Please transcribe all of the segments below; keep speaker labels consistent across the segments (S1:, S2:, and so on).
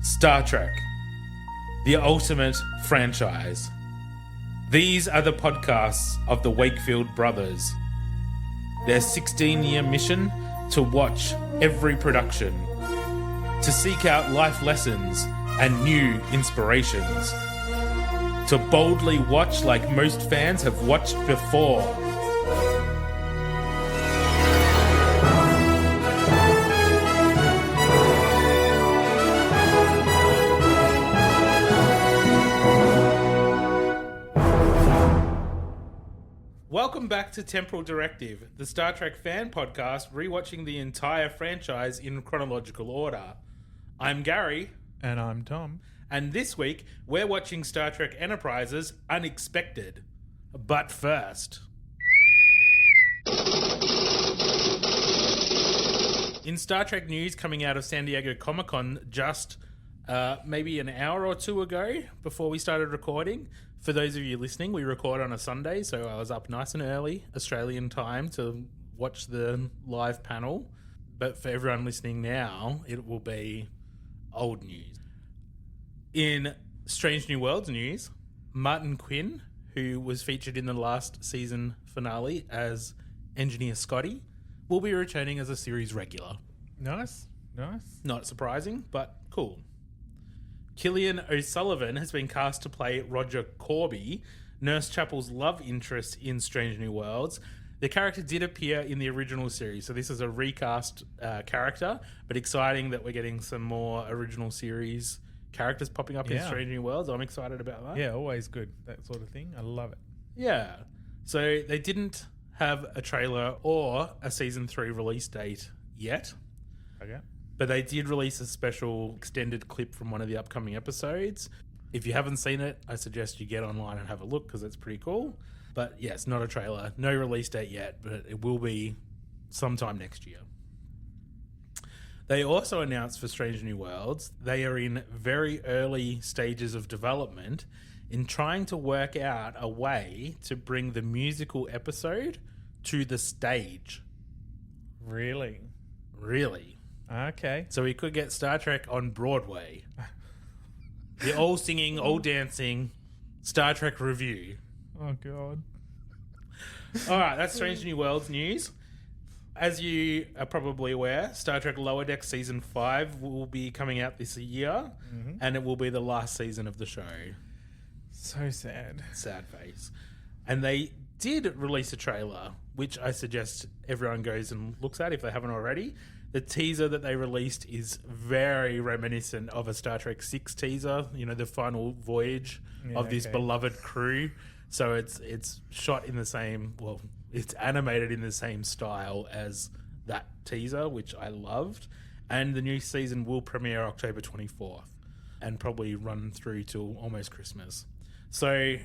S1: Star Trek, the ultimate franchise. These are the podcasts of the Wakefield brothers. Their 16-year mission to watch every production, to seek out life lessons and new inspirations, to boldly watch like most fans have watched before. Welcome back to Temporal Directive, the Star Trek fan podcast rewatching the entire franchise in chronological order. I'm Gary.
S2: And I'm Tom.
S1: And this week, we're watching Star Trek Enterprise's Unexpected. But first... in Star Trek news coming out of San Diego Comic-Con just maybe an hour or two ago before we started recording... For those of you listening, we record on a Sunday, so I was up nice and early, Australian time, to watch the live panel. But for everyone listening now, it will be old news. In Strange New Worlds news, Martin Quinn, who was featured in the last season finale as Engineer Scotty, will be returning as a series regular.
S2: Nice.
S1: Not surprising, but cool. Killian O'Sullivan has been cast to play Roger Corby, Nurse Chapel's love interest in Strange New Worlds. The character did appear in the original series, so this is a recast character, but exciting that we're getting some more original series characters popping up in Strange New Worlds. I'm excited about that.
S2: Yeah, always good, that sort of thing. I love it.
S1: Yeah. So they didn't have a trailer or a Season 3 release date yet.
S2: Okay.
S1: But they did release a special extended clip from one of the upcoming episodes. If you haven't seen it, I suggest you get online and have a look because it's pretty cool. But yes, not a trailer. No release date yet, but it will be sometime next year. They also announced for Strange New Worlds, they are in very early stages of development in trying to work out a way to bring the musical episode to the stage.
S2: Really?
S1: Okay. So we could get Star Trek on Broadway. The all singing, all dancing Star Trek review.
S2: Oh, God.
S1: All right, that's Strange New Worlds news. As you are probably aware, Star Trek Lower Decks Season 5 will be coming out this year, and it will be the last season of the show.
S2: So sad.
S1: Sad face. And they did release a trailer, which I suggest everyone goes and looks at if they haven't already. The teaser that they released is very reminiscent of a Star Trek 6 teaser, you know, the final voyage of this beloved crew. So it's shot in the same, well, it's animated in the same style as that teaser, which I loved. And the new season will premiere October 24th and probably run through till almost Christmas. So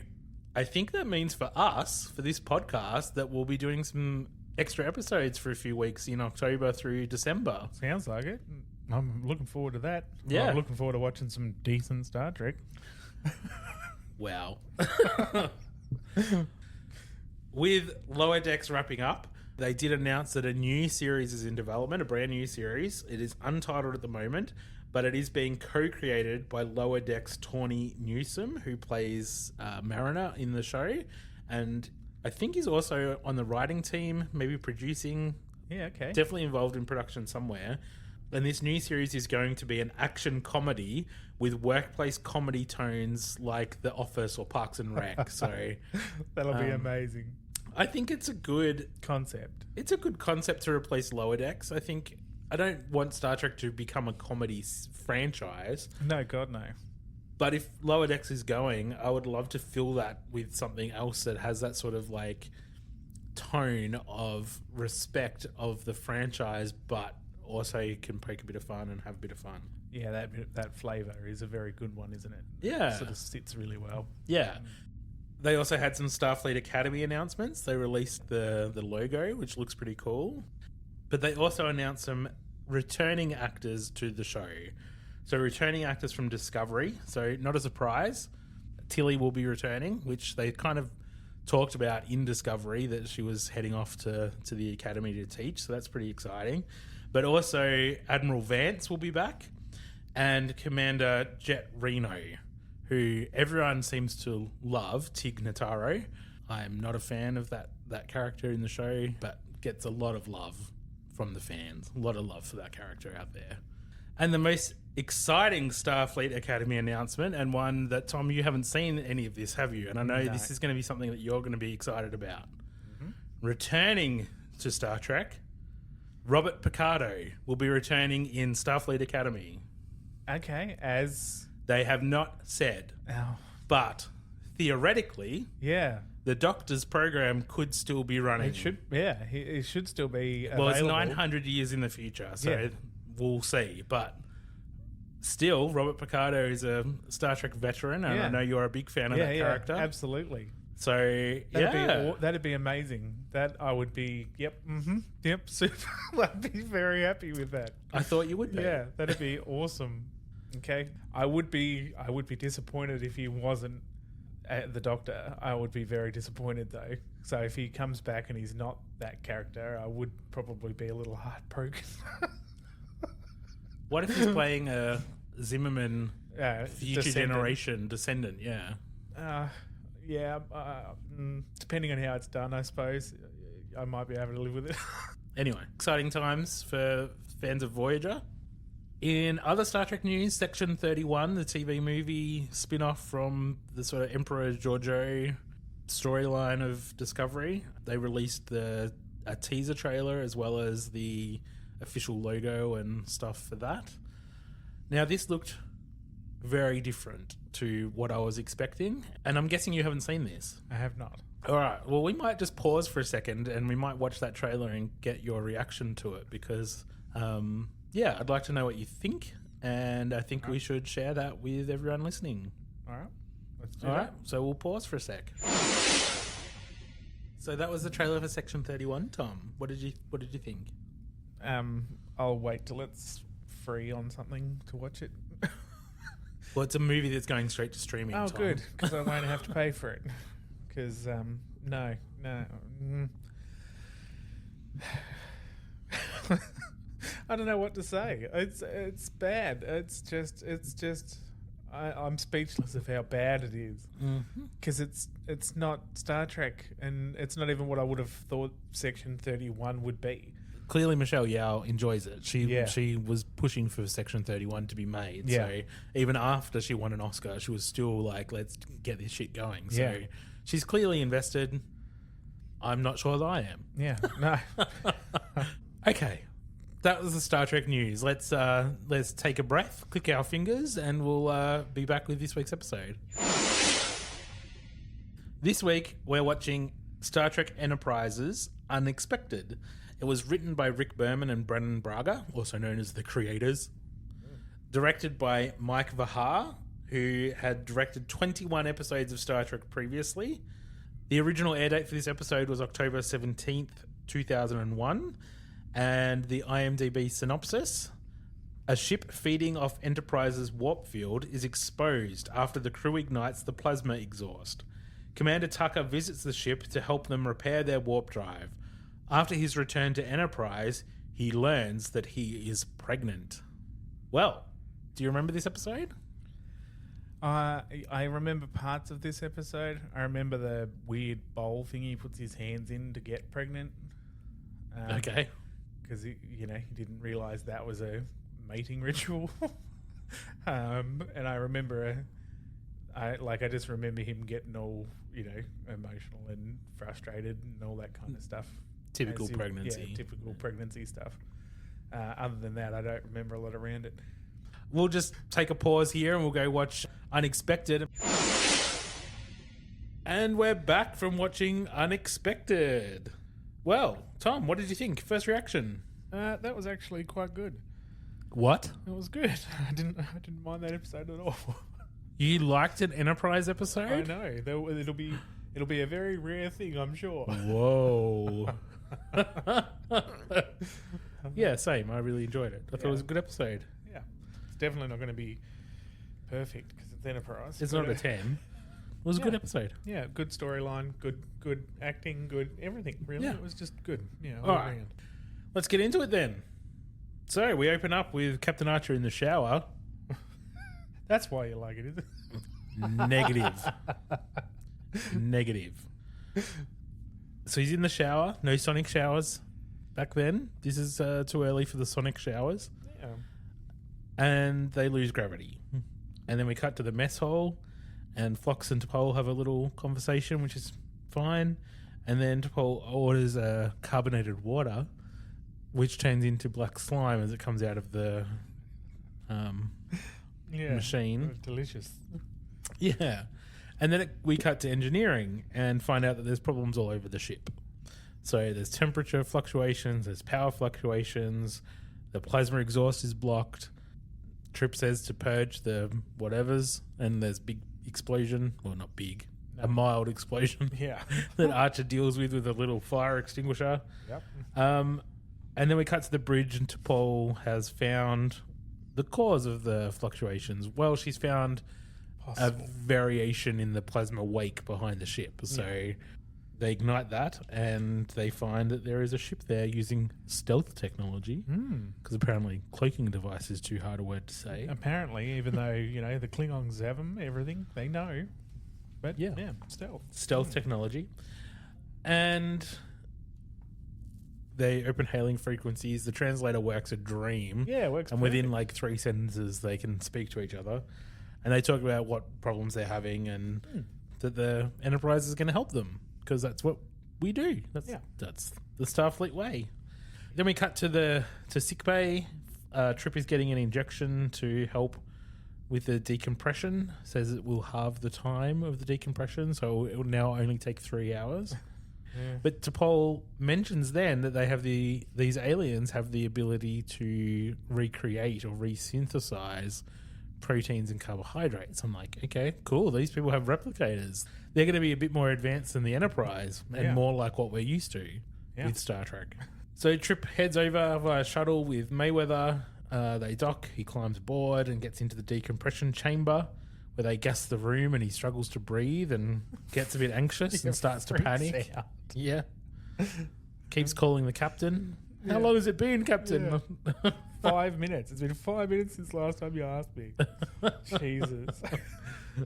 S1: I think that means for us, for this podcast, that we'll be doing some extra episodes for a few weeks in October through December.
S2: Sounds like it. I'm looking forward to that.
S1: Yeah.
S2: I'm looking forward to watching some decent Star Trek.
S1: Wow. With Lower Decks wrapping up, they did announce that a new series is in development, a brand new series. It is untitled at the moment, but it is being co-created by Lower Decks' Tawny Newsome, who plays Mariner in the show, and I think he's also on the writing team, maybe producing.
S2: Yeah, okay.
S1: Definitely involved in production somewhere. And this new series is going to be an action comedy with workplace comedy tones like The Office or Parks and Rec. So
S2: that'll be amazing.
S1: I think it's a good
S2: concept.
S1: It's a good concept to replace Lower Decks. I don't want Star Trek to become a comedy franchise.
S2: No, God, no.
S1: But if Lower Decks is going, I would love to fill that with something else that has that sort of like tone of respect of the franchise, but also can poke a bit of fun and have a bit of fun.
S2: Yeah, that flavour is a very good one, isn't it?
S1: Yeah.
S2: It sort of sits really well.
S1: Yeah. They also had some Starfleet Academy announcements. They released the logo, which looks pretty cool. But they also announced some returning actors to the show. So returning actors from Discovery. So not a surprise. Tilly will be returning, which they kind of talked about in Discovery that she was heading off to the academy to teach. So that's pretty exciting. But also Admiral Vance will be back. and Commander Jet Reno, who everyone seems to love, Tig Notaro. I'm not a fan of that character in the show, but gets a lot of love from the fans. A lot of love for that character out there. And the most exciting Starfleet Academy announcement, and one that, Tom, you haven't seen any of this, have you? And I know this is going to be something that you're going to be excited about. Mm-hmm. Returning to Star Trek, Robert Picardo will be returning in Starfleet Academy.
S2: Okay, as...
S1: They have not said.
S2: Oh.
S1: But theoretically...
S2: Yeah.
S1: The Doctor's program could still be running.
S2: It should, yeah. It should still be available.
S1: Well, it's 900 years in the future, so we'll see. But still, Robert Picardo is a Star Trek veteran, and I know you're a big fan of that character.
S2: Absolutely.
S1: So,
S2: that'd be amazing. That I would be, super. I'd be very happy with that.
S1: I thought you would be.
S2: Yeah, that'd be awesome. Okay. I would be disappointed if he wasn't the Doctor. I would be very disappointed though. So if he comes back and he's not that character, I would probably be a little heartbroken.
S1: What if he's playing a Zimmerman future generation descendant?
S2: Depending on how it's done, I suppose I might be able to live with it.
S1: Anyway, exciting times for fans of Voyager. In other Star Trek news, Section 31, the TV movie spin-off from the sort of Emperor Georgiou storyline of Discovery, they released a teaser trailer as well as the official logo and stuff for that. Now, this looked very different to what I was expecting, and I'm guessing you haven't seen this.
S2: I have not.
S1: All right, well, we might just pause for a second and we might watch that trailer and get your reaction to it because... I'd like to know what you think, and I think we should share that with everyone listening.
S2: All right, let's do that. All right,
S1: so we'll pause for a sec. So that was the trailer for Section 31, Tom. What did you think?
S2: I'll wait till it's free on something to watch it.
S1: Well, it's a movie that's going straight to streaming.
S2: Oh,
S1: Tom.
S2: good, because I won't have to pay for it. Because no. I don't know what to say. It's bad. It's just. I'm speechless of how bad it is. Because it's not Star Trek, and it's not even what I would have thought Section 31 would be.
S1: Clearly, Michelle Yeoh enjoys it. She was pushing for Section 31 to be made. Yeah. So even after she won an Oscar, she was still like, "Let's get this shit going." So she's clearly invested. I'm not sure that I am.
S2: Yeah. No.
S1: Okay. That was the Star Trek news. Let's take a breath, click our fingers, and we'll be back with this week's episode. This week, we're watching Star Trek Enterprise's Unexpected. It was written by Rick Berman and Brennan Braga, also known as the creators. Directed by Mike Vahar, who had directed 21 episodes of Star Trek previously. The original air date for this episode was October 17th, 2001. And the IMDb synopsis: a ship feeding off Enterprise's warp field is exposed after the crew ignites the plasma exhaust. Commander Tucker visits the ship to help them repair their warp drive. After his return to Enterprise, he learns that he is pregnant. Well, do you remember this episode?
S2: I remember parts of this episode. I remember the weird bowl thing he puts his hands in to get pregnant.
S1: Okay.
S2: Because he didn't realise that was a mating ritual. And I remember, I just remember him getting all, emotional and frustrated and all that kind of stuff.
S1: Typical pregnancy.
S2: Yeah, typical pregnancy stuff. Other than that, I don't remember a lot around it.
S1: We'll just take a pause here and we'll go watch Unexpected. And we're back from watching Unexpected. Well, Tom, what did you think? First reaction?
S2: That was actually quite good.
S1: What?
S2: It was good. I didn't mind that episode at all.
S1: You liked an Enterprise episode?
S2: I know. It'll be a very rare thing, I'm sure.
S1: Whoa. Yeah, same. I really enjoyed it. I thought it was a good episode.
S2: Yeah. It's definitely not going to be perfect because it's Enterprise.
S1: It's not a 10. It was a good episode.
S2: Yeah, good storyline, good acting, good everything, really. Yeah. It was just good. Yeah,
S1: all right. Let's get into it then. So we open up with Captain Archer in the shower.
S2: That's why you like it, isn't it?
S1: Negative. So he's in the shower. No sonic showers back then. This is too early for the sonic showers.
S2: Yeah.
S1: And they lose gravity. And then we cut to the mess hall, and Phlox and T'Pol have a little conversation, which is fine. And then T'Pol orders carbonated water, which turns into black slime as it comes out of the machine.
S2: Delicious.
S1: Yeah. And then we cut to engineering and find out that there's problems all over the ship. So there's temperature fluctuations, there's power fluctuations, the plasma exhaust is blocked. Trip says to purge the whatevers, and there's big explosion. Well, not big. A mild explosion.
S2: Yeah.
S1: that Archer deals with a little fire extinguisher.
S2: Yep.
S1: And then we cut to the bridge, and T'Pol has found the cause of the fluctuations. Well, she's found a variation in the plasma wake behind the ship. So they ignite that, and they find that there is a ship there using stealth technology. Because apparently cloaking device is too hard a word to say.
S2: Apparently, even though, the Klingons have them, everything, they know. But yeah, stealth technology. And they open hailing frequencies. The translator works a dream. Yeah, it works.
S1: And within like 3 sentences, they can speak to each other. And they talk about what problems they're having and that the Enterprise is going to help them, because that's what we do. That's the Starfleet way. Then we cut to sickbay. Trip is getting an injection to help with the decompression. Says it will halve the time of the decompression, so it will now only take 3 hours. Yeah. But T'Pol mentions then that they have these aliens have the ability to recreate or resynthesize proteins and carbohydrates. I'm like, okay, cool. These people have replicators. They're going to be a bit more advanced than the Enterprise and more like what we're used to with Star Trek. So Trip heads over via shuttle with Mayweather. They dock. He climbs aboard and gets into the decompression chamber where they gas the room, and he struggles to breathe and gets a bit anxious and starts to panic.
S2: Out.
S1: Yeah. Keeps calling the captain. How long has it been, Captain?
S2: Yeah. 5 minutes. It's been 5 minutes since last time you asked me. Jesus.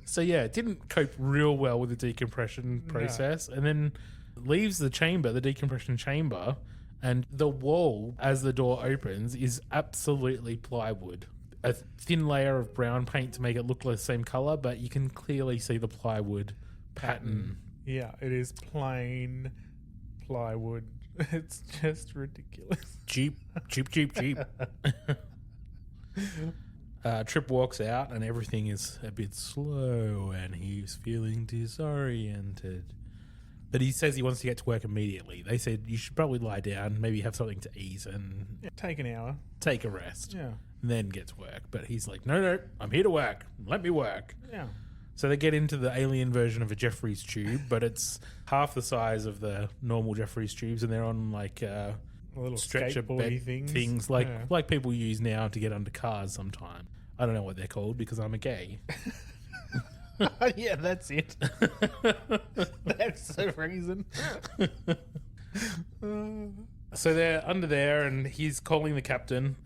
S1: So yeah, it didn't cope real well with the decompression process, and then leaves the decompression chamber, and the wall as the door opens is absolutely plywood. A thin layer of brown paint to make it look the same color, but you can clearly see the plywood pattern.
S2: Yeah, it is plain plywood. It's just ridiculous.
S1: Cheap. Trip walks out and everything is a bit slow and he's feeling disoriented. But he says he wants to get to work immediately. They said you should probably lie down, maybe have something to eat and
S2: take an hour.
S1: Take a rest.
S2: Yeah.
S1: And then get to work. But he's like, no, I'm here to work. Let me work.
S2: Yeah.
S1: So they get into the alien version of a Jeffries tube, but it's half the size of the normal Jeffries tubes, and they're on like
S2: little
S1: stretcher bed things like people use now to get under cars sometime. I don't know what they're called because I'm a gay.
S2: Yeah, that's it. That's the reason.
S1: So they're under there, and he's calling the captain,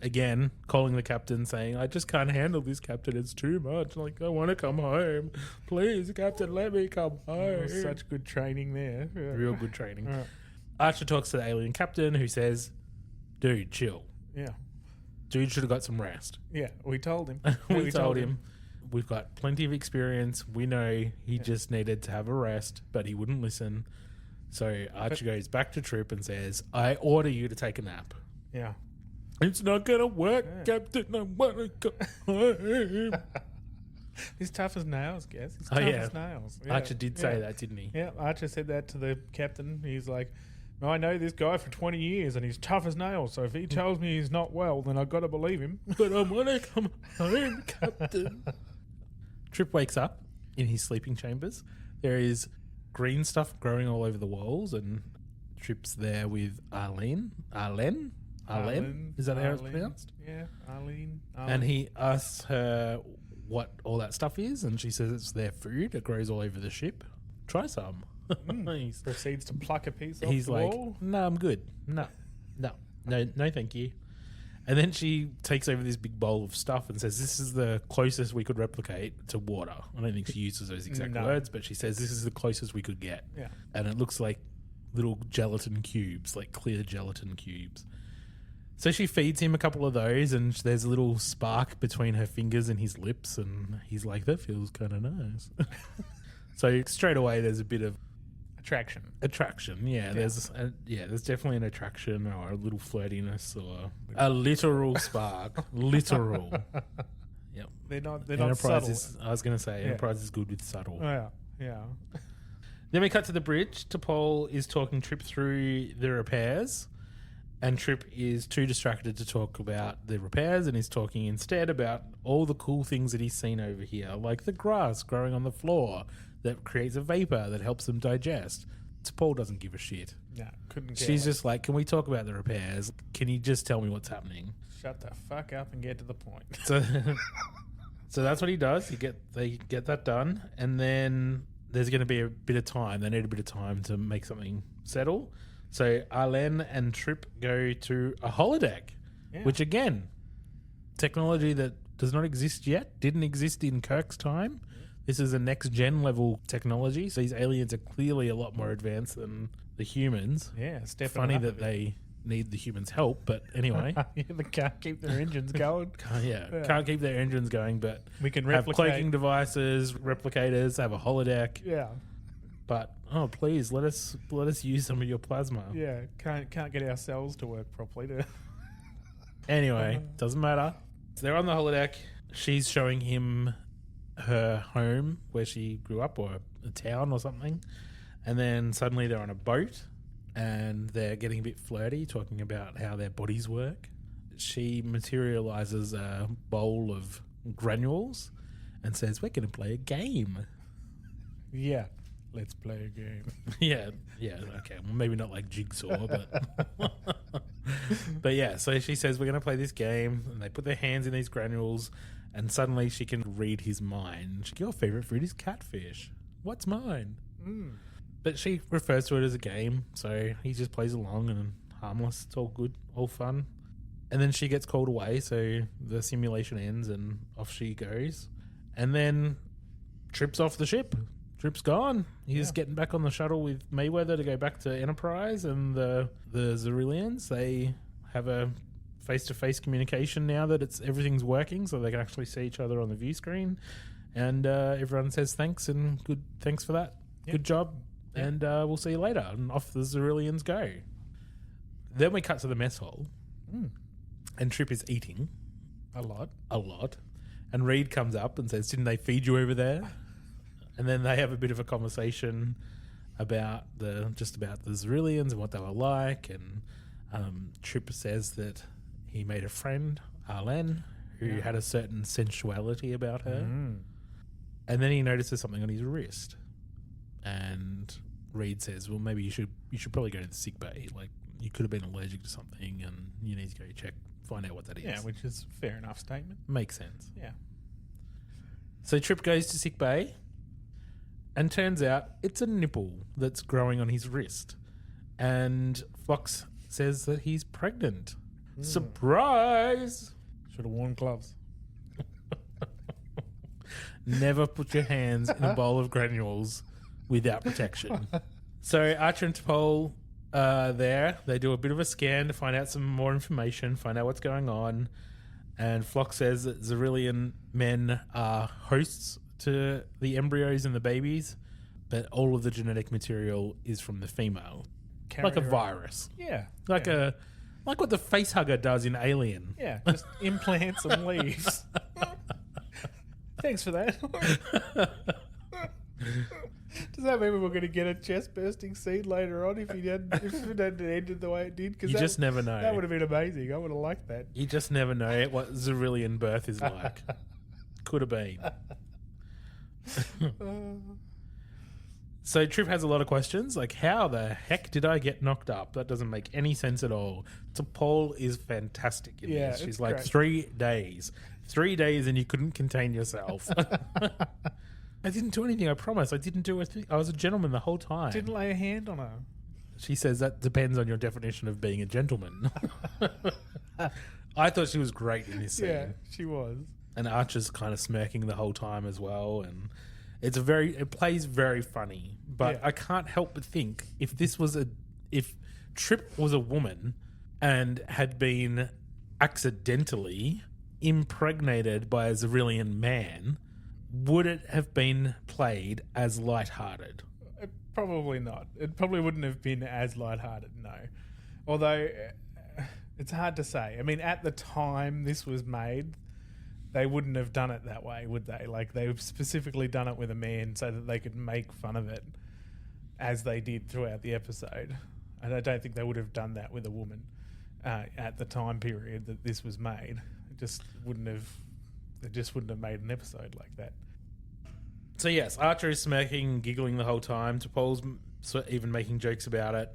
S1: saying, I just can't handle this, Captain. It's too much. Like, I want to come home. Please, Captain, let me come home.
S2: Such good training there. Yeah.
S1: Real good training. Right. Archer talks to the alien captain, who says, dude, chill.
S2: Yeah.
S1: Dude should have got some rest.
S2: Yeah, we told him.
S1: we told him. We've got plenty of experience. We know he just needed to have a rest, but he wouldn't listen. So Archer goes back to Trip and says, I order you to take a nap.
S2: Yeah.
S1: It's not going to work, Captain. I want to go home.
S2: He's tough as nails, guess. He's tough as nails. Yeah.
S1: Archer did say that, didn't he?
S2: Yeah, Archer said that to the captain. He's like, I know this guy for 20 years and he's tough as nails. So if he tells me he's not well, then I've got to believe him.
S1: But I want to come home, Captain. Trip wakes up in his sleeping chambers. There is green stuff growing all over the walls, and Trip's there with Arlene. Is that how it's pronounced?
S2: Yeah, Arlene.
S1: And he asks her what all that stuff is, and she says it's their food. It grows all over the ship. Try some.
S2: Proceeds to pluck a piece off
S1: the
S2: wall.
S1: No, I'm good. No, thank you. And then she takes over this big bowl of stuff and says, this is the closest we could replicate to water. I don't think she uses those exact words, but she says this is the closest we could get.
S2: Yeah.
S1: And it looks like little gelatin cubes, like clear gelatin cubes. So she feeds him a couple of those, and there's a little spark between her fingers and his lips, and he's like, that feels kind of nice. So straight away there's a bit of Attraction, yeah. There's definitely an attraction or a little flirtiness or a literal spark. Literal. Yep.
S2: They're not
S1: Enterprise
S2: subtle.
S1: I was going to say, Enterprise is good with subtle.
S2: Yeah.
S1: Then we cut to the bridge. T'Pol is talking Trip through the repairs, and Trip is too distracted to talk about the repairs and is talking instead about all the cool things that he's seen over here, like the grass growing on the floor that creates a vapor that helps them digest. T'Pol doesn't give a shit.
S2: No, couldn't care.
S1: She's just like, can we talk about the repairs? Can you just tell me what's happening?
S2: Shut the fuck up and get to the point.
S1: So that's what he does. They get that done, and then there's going to be a bit of time. They need a bit of time to make something settle. So Arlen and Trip go to a holodeck, which again, technology that does not exist yet, didn't exist in Kirk's time. This is a next-gen level technology, so these aliens are clearly a lot more advanced than the humans.
S2: Yeah,
S1: Funny that they need the humans' help, but anyway.
S2: They can't keep their engines going.
S1: Can't keep their engines going, but
S2: we can
S1: have
S2: replicate.
S1: cloaking devices, replicators, have a holodeck.
S2: Yeah.
S1: But, please, let us use some of your plasma.
S2: Yeah, can't get our cells to work properly.
S1: Anyway, doesn't matter. So they're on the holodeck. She's showing him her home where she grew up, or a town or something, and then suddenly they're on a boat and they're getting a bit flirty, talking about how their bodies work. She materializes a bowl of granules and says, we're going to play a game.
S2: Yeah, let's play a game.
S1: yeah, okay, well, maybe not like Jigsaw, but but yeah, so she says we're going to play this game, and they put their hands in these granules, and suddenly she can read his mind. Your favorite fruit is catfish. What's mine? But she refers to it as a game, so he just plays along and harmless. It's all good, all fun. And then she gets called away, so the simulation ends and off she goes. And then Trip's off the ship. Trip's gone. He's getting back on the shuttle with Mayweather to go back to Enterprise, and the Xyrillians, they have a face-to-face communication now that everything's working, so they can actually see each other on the view screen, and everyone says thanks and thanks for that. Good job, and we'll see you later. And off the Xyrillians go. Then we cut to the mess hall, and Trip is eating a lot, and Reed comes up and says, "Didn't they feed you over there?" And then they have a bit of a conversation about the Xyrillians and what they were like, and Trip says that he made a friend, Arlen, who had a certain sensuality about her. And then he notices something on his wrist. And Reed says, well, maybe you should probably go to the sick bay. Like, you could have been allergic to something and you need to go find out what that is.
S2: Yeah, which is a fair enough statement.
S1: Makes sense.
S2: Yeah.
S1: So Trip goes to sick bay, and turns out it's a nipple that's growing on his wrist. And Fox says that he's pregnant. Surprise!
S2: Should have worn gloves.
S1: Never put your hands in a bowl of granules without protection. So Archer and T'Pol there. They do a bit of a scan to find out some more information, find out what's going on. And Flock says that Xyrillian men are hosts to the embryos and the babies, but all of the genetic material is from the female. Like a virus.
S2: Yeah.
S1: Like what the facehugger does in Alien.
S2: Yeah, just implants and leaves. Thanks for that. Does that mean we're going to get a chest bursting scene later on if it hadn't ended the way it did?
S1: You just never know.
S2: That would have been amazing. I would have liked that.
S1: You just never know what Xyrillian birth is like. Could have been. So Trip has a lot of questions, like how the heck did I get knocked up? That doesn't make any sense at all. T'Pol is fantastic in this. She's like, great. 3 days. 3 days and you couldn't contain yourself. I didn't do anything, I promise. I didn't do a thing. I was a gentleman the whole time.
S2: Didn't lay a hand on her.
S1: She says that depends on your definition of being a gentleman. I thought she was great in this scene.
S2: Yeah, she was.
S1: And Archer's kind of smirking the whole time as well, and it plays very funny. But I can't help but think if Trip was a woman and had been accidentally impregnated by a Xyrillian man, would it have been played as lighthearted?
S2: Probably not. It probably wouldn't have been as lighthearted, no. Although it's hard to say. I mean, at the time this was made, they wouldn't have done it that way, would they? Like, they've specifically done it with a man so that they could make fun of it as they did throughout the episode. And I don't think they would have done that with a woman at the time period that this was made. It just wouldn't have made an episode like that.
S1: So yes, Archer is smirking, giggling the whole time. T'Pol's even making jokes about it.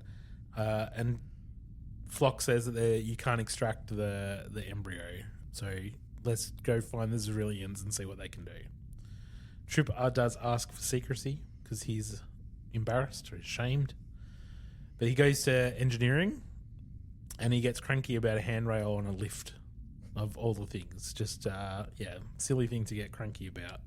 S1: And Flock says that you can't extract the embryo. So let's go find the Xyrillians and see what they can do. Trip does ask for secrecy because he's embarrassed or ashamed. But he goes to engineering and he gets cranky about a handrail on a lift of all the things. Just, silly thing to get cranky about.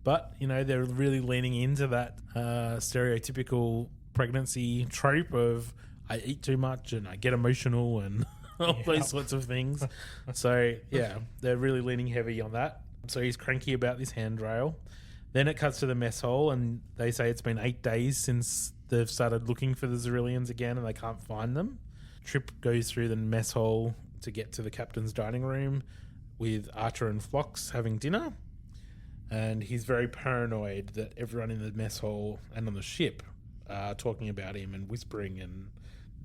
S1: But, they're really leaning into that stereotypical pregnancy trope of I eat too much and I get emotional and all those sorts of things. So, they're really leaning heavy on that. So he's cranky about this handrail. Then it cuts to the mess hall and they say it's been 8 days since they've started looking for the Xyrillians again and they can't find them. Trip goes through the mess hall to get to the captain's dining room with Archer and Phlox having dinner. And he's very paranoid that everyone in the mess hall and on the ship are talking about him and whispering and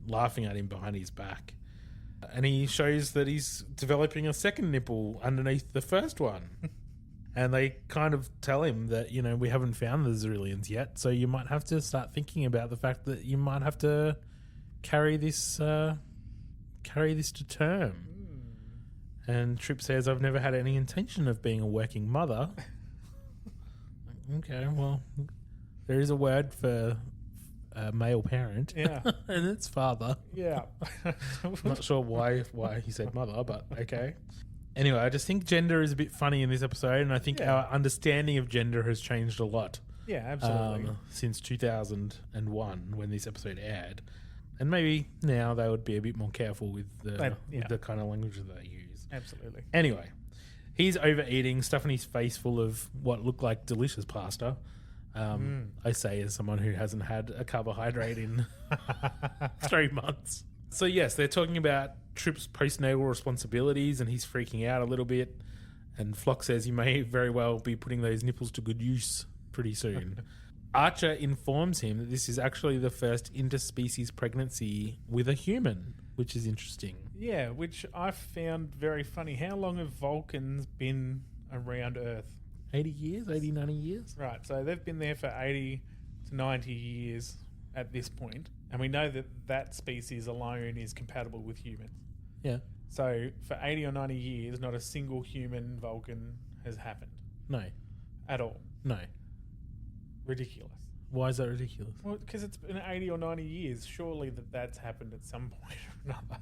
S1: laughing at him behind his back. And he shows that he's developing a second nipple underneath the first one. And they kind of tell him that, we haven't found the Xyrillians yet, so you might have to start thinking about the fact that you might have to carry this to term. And Trip says, I've never had any intention of being a working mother. Okay, well, there is a word for male parent.
S2: Yeah.
S1: And it's father.
S2: Yeah.
S1: I'm not sure why he said mother, but okay. Anyway, I just think gender is a bit funny in this episode, and I think our understanding of gender has changed a lot.
S2: Yeah, absolutely.
S1: Since 2001, when this episode aired. And maybe now they would be a bit more careful with the kind of language that they use.
S2: Absolutely.
S1: Anyway, he's overeating, stuffing his face full of what looked like delicious pasta. I say as someone who hasn't had a carbohydrate in 3 months. So yes, they're talking about Trip's postnatal responsibilities and he's freaking out a little bit. And Flock says you may very well be putting those nipples to good use pretty soon. Archer informs him that this is actually the first interspecies pregnancy with a human, which is interesting.
S2: Yeah, which I found very funny. How long have Vulcans been around Earth?
S1: 80 years, 80, 90 years.
S2: Right, so they've been there for 80 to 90 years at this point, and we know that that species alone is compatible with humans.
S1: Yeah.
S2: So for 80 or 90 years, not a single human Vulcan has happened.
S1: No.
S2: At all.
S1: No.
S2: Ridiculous.
S1: Why is that ridiculous?
S2: Well, because it's been 80 or 90 years. Surely that's happened at some point or another.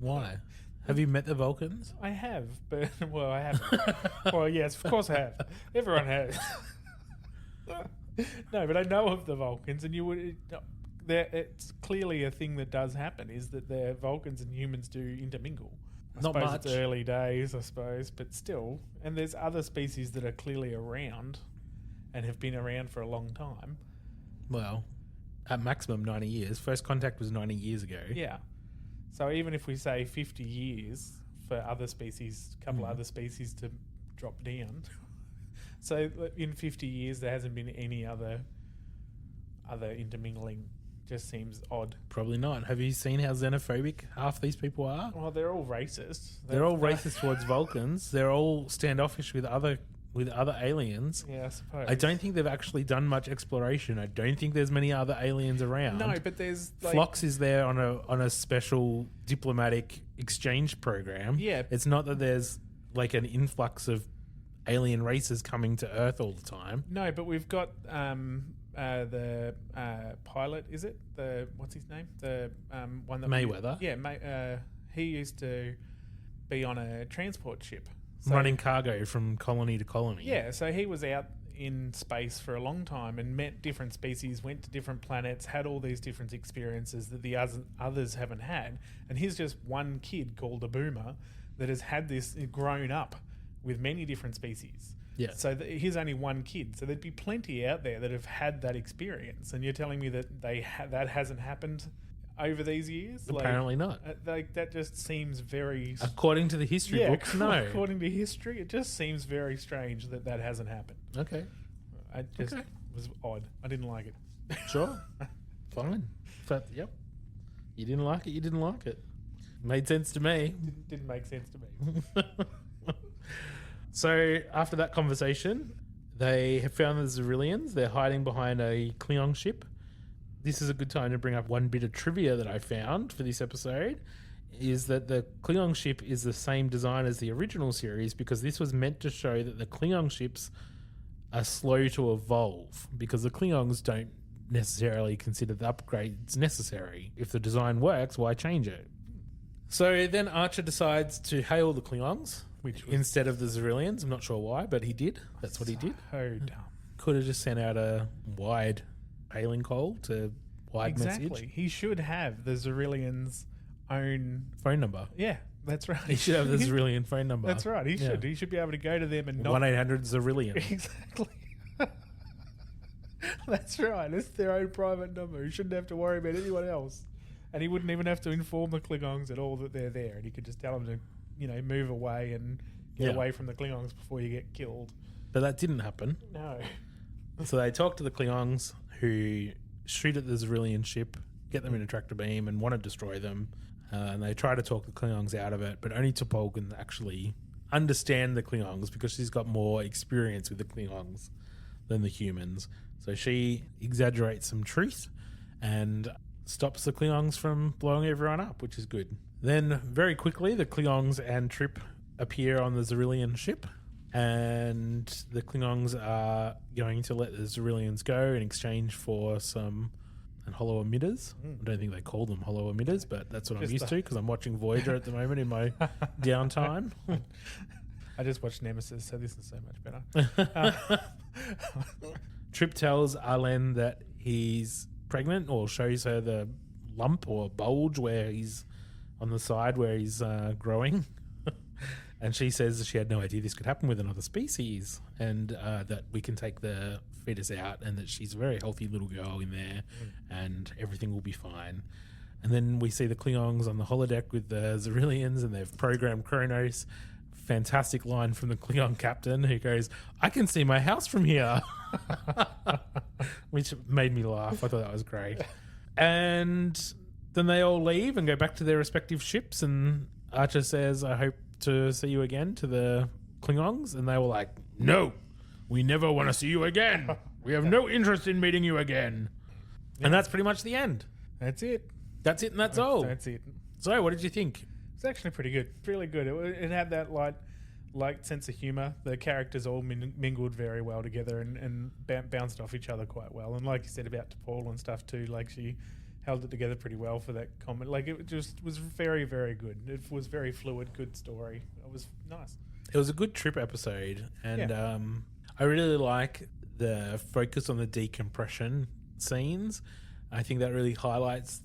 S1: Why? Have you met the Vulcans?
S2: I have, but well, I haven't. Well, yes, of course I have. Everyone has. No, but I know of the Vulcans, and you would. It's clearly a thing that does happen. Is that the Vulcans and humans do intermingle? I
S1: Not
S2: suppose
S1: much.
S2: It's early days, I suppose, but still. And there's other species that are clearly around, and have been around for a long time.
S1: Well, at maximum 90 years. First contact was 90 years ago.
S2: Yeah. So even if we say 50 years for other species, a couple other species to drop down, so in 50 years there hasn't been any other intermingling. Just seems odd.
S1: Probably not. Have you seen how xenophobic half these people are?
S2: Well, they're all racist.
S1: They're all racist towards Vulcans. They're all standoffish with other aliens.
S2: Yeah, I suppose.
S1: I don't think they've actually done much exploration. I don't think there's many other aliens around.
S2: No, but there's
S1: Phlox is there on a special diplomatic exchange program.
S2: Yeah.
S1: It's not that there's like an influx of alien races coming to Earth all the time.
S2: No, but we've got the pilot. Is it what's his name? The one that
S1: Mayweather.
S2: he used to be on a transport ship. So,
S1: Running cargo from colony to colony.
S2: Yeah, so he was out in space for a long time and met different species, went to different planets, had all these different experiences that the others haven't had. And he's just one kid called a boomer that has had this, grown up with many different species.
S1: Yeah.
S2: So he's only one kid. So there'd be plenty out there that have had that experience. And you're telling me that that hasn't happened over these years?
S1: Apparently not.
S2: That just seems very...
S1: According to the history books, no.
S2: According to history, it just seems very strange that hasn't happened.
S1: Okay.
S2: It just was odd. I didn't like it.
S1: Sure. Fine. But, yep. You didn't like it, you didn't like it. Made sense to me.
S2: Didn't make sense to me.
S1: So, after that conversation, they have found the Xyrillians. They're hiding behind a Klingon ship. This is a good time to bring up one bit of trivia that I found for this episode, is that the Klingon ship is the same design as the original series because this was meant to show that the Klingon ships are slow to evolve because the Klingons don't necessarily consider the upgrades necessary. If the design works, why change it? So then Archer decides to hail the Klingons instead of the Xyrillians. I'm not sure why, but he did. That's what he did.
S2: So dumb.
S1: Could have just sent out a wide hailing call to wide
S2: Exactly.
S1: message.
S2: He should have the Xyrillians' own...
S1: Phone number.
S2: Yeah, that's right.
S1: He should have the Xyrillian phone number.
S2: That's right. He should.
S1: Yeah.
S2: He should be able to go to them and not...
S1: 1-800 Xyrillian.
S2: Exactly. That's right. It's their own private number. He shouldn't have to worry about anyone else. And he wouldn't even have to inform the Klingons at all that they're there. And he could just tell them to, move away and get away from the Klingons before you get killed.
S1: But that didn't happen.
S2: No.
S1: So they talk to the Klingons who shoot at the Xyrillian ship, get them in a tractor beam and want to destroy them. And they try to talk the Klingons out of it, but only T'Pol can actually understand the Klingons because she's got more experience with the Klingons than the humans. So she exaggerates some truth and stops the Klingons from blowing everyone up, which is good. Then, very quickly, the Klingons and Trip appear on the Xyrillian ship, and the Klingons are going to let the Xyrillians go in exchange for some hollow emitters. I don't think they call them hollow emitters, but that's what I'm used to because I'm watching Voyager at the moment in my downtime.
S2: I just watched Nemesis, so this is so much better.
S1: Trip tells Arlen that he's pregnant, or shows her the lump or bulge where he's on the side where he's growing. And she says she had no idea this could happen with another species, and that we can take the fetus out and that she's a very healthy little girl in there and everything will be fine. And then we see the Klingons on the holodeck with the Xyrillians and they've programmed Kronos. Fantastic line from the Klingon captain who goes, "I can see my house from here," which made me laugh. I thought that was great. And then they all leave and go back to their respective ships, and Archer says, "I hope to see you again," to the Klingons, and they were like, "No, we never want to see you again. We have no interest in meeting you again." And that's pretty much the end.
S2: That's it.
S1: That's it, and that's all.
S2: That's it.
S1: So, what did you think?
S2: It's actually pretty good. Really good. It had that light sense of humour. The characters all mingled very well together and bounced off each other quite well. And like you said about T'Pol and stuff too, like she held it together pretty well for that comment. Like it just was very, very good. It was very fluid, good story. It was nice.
S1: It was a good Trip episode, and I really like the focus on the decompression scenes. I think that really highlights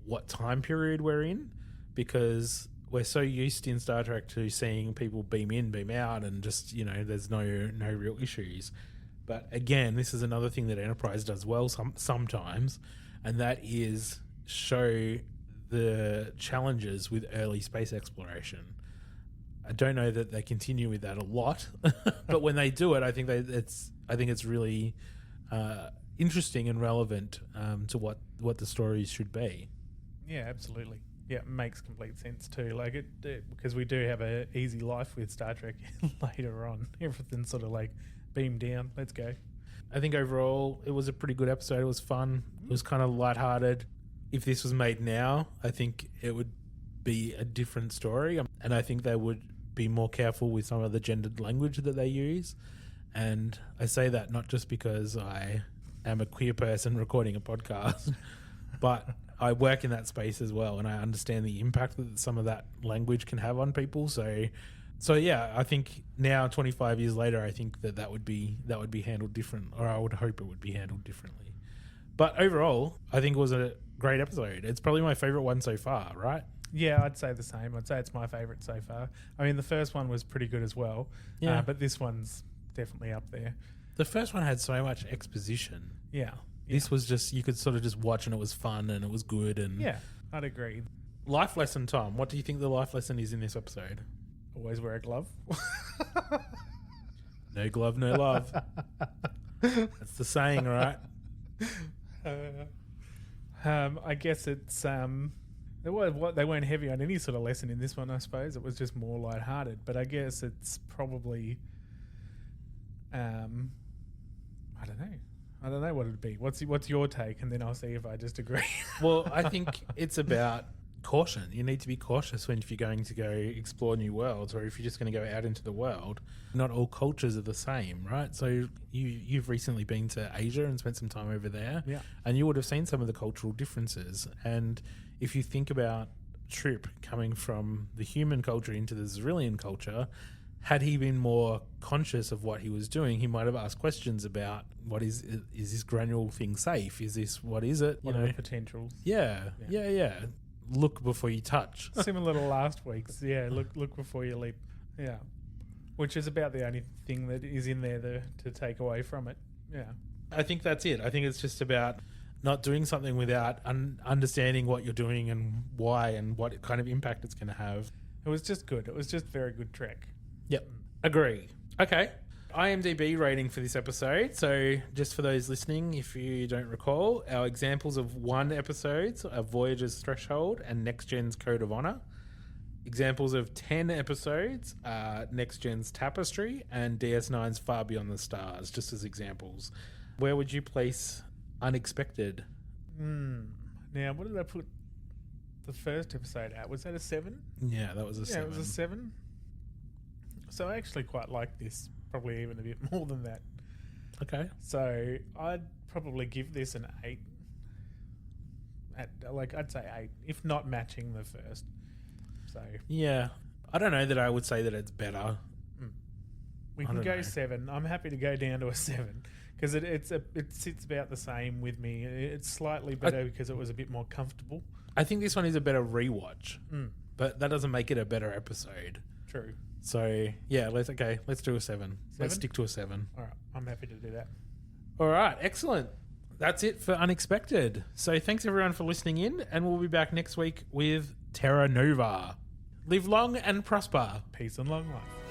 S1: what time period we're in, because we're so used in Star Trek to seeing people beam in, beam out, and just, there's no real issues. But again, this is another thing that Enterprise does well sometimes, and that is show the challenges with early space exploration. I don't know that they continue with that a lot, but when they do it, I think it's really interesting and relevant to what the stories should be.
S2: Yeah, absolutely. Yeah, it makes complete sense too. Like it because we do have a easy life with Star Trek later on. Everything's sort of like beam down. Let's go.
S1: I think overall it was a pretty good episode. It was fun. It was kind of lighthearted. If this was made now, I think it would be a different story, and I think they would be more careful with some of the gendered language that they use. And I say that not just because I am a queer person recording a podcast, but I work in that space as well, and I understand the impact that some of that language can have on people. So yeah, I think now 25 years later, I think that would be handled different, or I would hope it would be handled differently. But overall, I think it was a great episode. It's probably my favorite one so far, right?
S2: Yeah, I'd say the same. I'd say it's my favourite so far. I mean, the first one was pretty good as well.
S1: Yeah.
S2: But this one's definitely up there.
S1: The first one had so much exposition.
S2: Yeah.
S1: This was just, you could sort of just watch and it was fun and it was good. And
S2: Yeah, I'd agree.
S1: Life lesson, Tom. What do you think the life lesson is in this episode?
S2: Always wear a glove.
S1: No glove, no love. That's the saying, right?
S2: I guess it's they weren't heavy on any sort of lesson in this one. I suppose it was just more lighthearted. But I guess it's probably I don't know what it'd be. What's your take, and then I'll see if I just agree.
S1: Well, I think it's about caution. You need to be cautious if you're going to go explore new worlds, or if you're just going to go out into the world. Not all cultures are the same, right? So you've recently been to Asia and spent some time over there,
S2: Yeah.
S1: and you would have seen some of the cultural differences. And if you think about Trip coming from the human culture into the Xyrillian culture, had he been more conscious of what he was doing, he might have asked questions about what is this granule thing safe? Is this, what is it?
S2: What are the potentials?
S1: Yeah. Look before you touch.
S2: Similar to last week's. Yeah, look before you leap. Yeah. Which is about the only thing that is in there to take away from it. Yeah.
S1: I think that's it. I think it's just about not doing something without understanding what you're doing and why and what kind of impact it's going to have.
S2: It was just good. It was just very good trek.
S1: Yep. Agree. Okay. IMDb rating for this episode. So just for those listening, if you don't recall, our examples of 1 episodes are Voyager's Threshold and Next Gen's Code of Honor. Examples of 10 episodes are Next Gen's Tapestry and DS9's Far Beyond the Stars, just as examples. Where would you place Unexpected?
S2: Now, what did I put the first episode at? Was that a 7?
S1: Yeah, that was a 7.
S2: Yeah, it was a 7. So I actually quite like this, probably even a bit more than that.
S1: Okay.
S2: So I'd probably give this an 8. I'd say 8, if not matching the first. So
S1: yeah, I don't know that I would say that it's better.
S2: We can go 7. I'm happy to go down to a 7 because it sits about the same with me. It's slightly better because it was a bit more comfortable.
S1: I think this one is a better rewatch, but that doesn't make it a better episode.
S2: True.
S1: So yeah, let's do a 7. Let's stick to a 7.
S2: All right, I'm happy to do that.
S1: All right, excellent. That's it for Unexpected. So thanks everyone for listening in, and we'll be back next week with Terra Nova. Live long and prosper.
S2: Peace and long life.